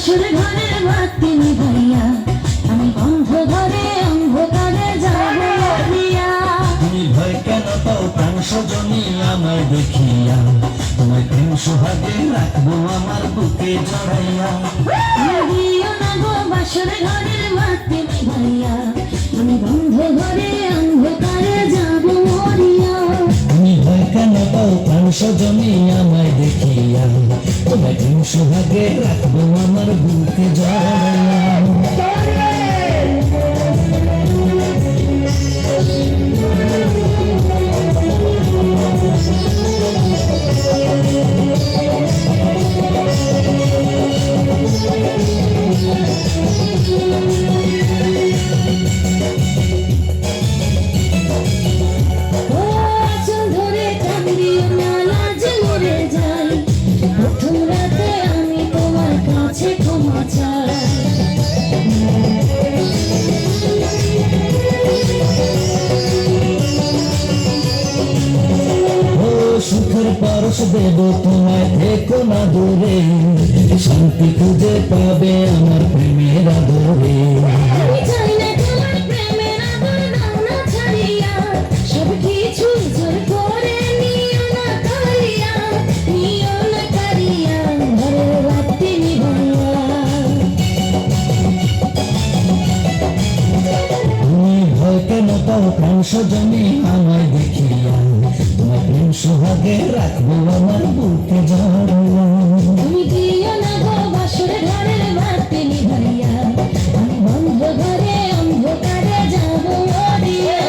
বাসর ঘরের বাতি নিভাইয়া আমি অন্ধ ঘরে অন্ধকারে যাব মরিয়া। তুমি ভয় কেন পাও প্রাণ সজনী আমায় দেখিয়া, তোমায় প্রেম সোহাগে রাখবো আমার বুকে জড়াইয়া। দিও না গো বাসর ঘরের বাতি নিভাইয়া আমি অন্ধ ঘরে অন্ধকারে যাব মরিয়া। তুমি ভয় কেন পাও প্রাণ সজনী আমায় দেখিয়া, তোমায় প্রেম সোহাগে রাখবো আমার বুকে জড়াইয়া। ও আঁচল ধরে কান্দিও না, লাজ মরে যাই। প্রথম রাতে আমি তোমার কাছে ক্ষমা চাই। ও সুখের পরশ দেব তোমায়, থেকো না দূরে, শান্তি খুঁজে পাবে আমার প্রেমের আদরে। আমি চাই না তোমার প্রেমের আদর, দাও না ছাড়িয়া। সব কিছু জোর করে নিও না কাড়িয়া, নিও না কাড়িয়া ঘরের বাতি নিভাইয়া। তুমি ভয় কেন পাও প্রাণ সজনী আমায় দেখিয়া, তোমার প্রেম সোহাগে রাখবো আমার বুকে জড়াইয়া। তুমি দিও না গো বাসর ঘরের বাতি নিভাইয়া আমি বন্ধ ঘরে অন্ধকারে যাব মরিয়া।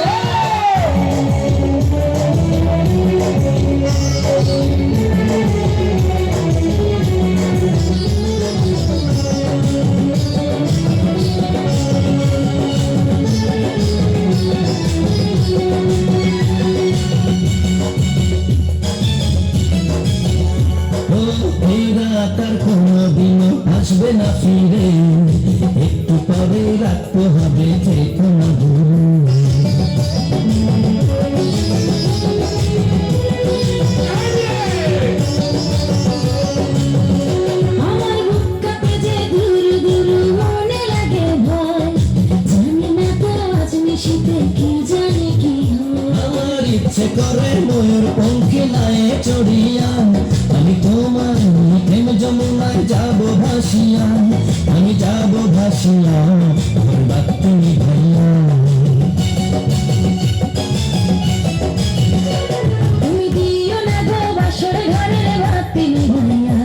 ও এই রাত আর কোনোদিনও আসবে না ফিরে, একটু পরে রাখতে হবে, থেকো না দূরে। আমার বুক কাঁপে যে দুরু দুরু, মনে লাগে ভয়। জানি না তো আজ নিশিতে কি জানি কি হয়। আমার ইচ্ছে করে ময়ূর পঙ্খে নায়ে চড়িয়া, আমি তোমার প্রেম যমুনায় যাব ভাসিয়া, আমি যাব ভাসিয়া আমার বাতি নিভাইয়া। তুমি দিও না গো বাসর ঘরের বাতি নিভাইয়া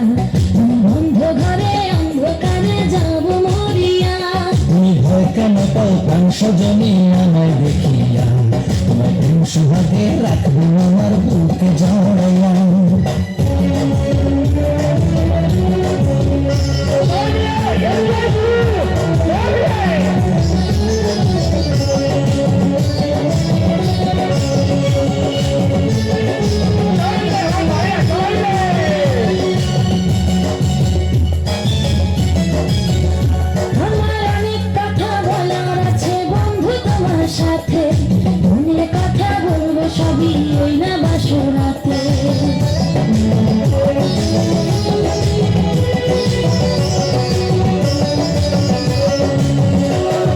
আমি বন্ধ ঘরে অন্ধকারে যাব মরিয়া। তুমি ভয় কেন পাও প্রাণ সজনী আমায় দেখিয়া, তোমার প্রেম সোহাগে রাখবো আমার বুকে জড়াইয়া। আমার অনেক কথা বলার আছে বন্ধু তোমার সাথে, মনের কথা বলবো সবই ওই না বাসরাতে।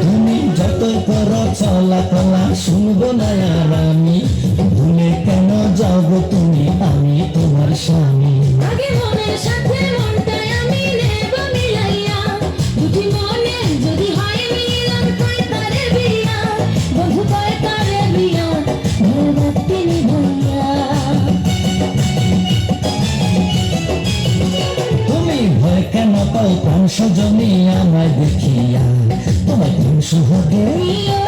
তুমি যতই করো চলাফেরা শুনবো না আর আমি, ভুলে কেন যাব তুমি, আমি তোমার স্বামী। আগে মনের সাথে মনটাই আমি নেব মিলাইয়া, দুটি মনে যদি হয় মিলন কয় তারে বিয়া, বন্ধু কয় তারে বিয়া ঘরের বাতি নিভাইয়া। তুমি ভয় কেন পাও প্রাণ সজনী আমায় দেখিয়া, তোমার প্রেম সোহাগে নিও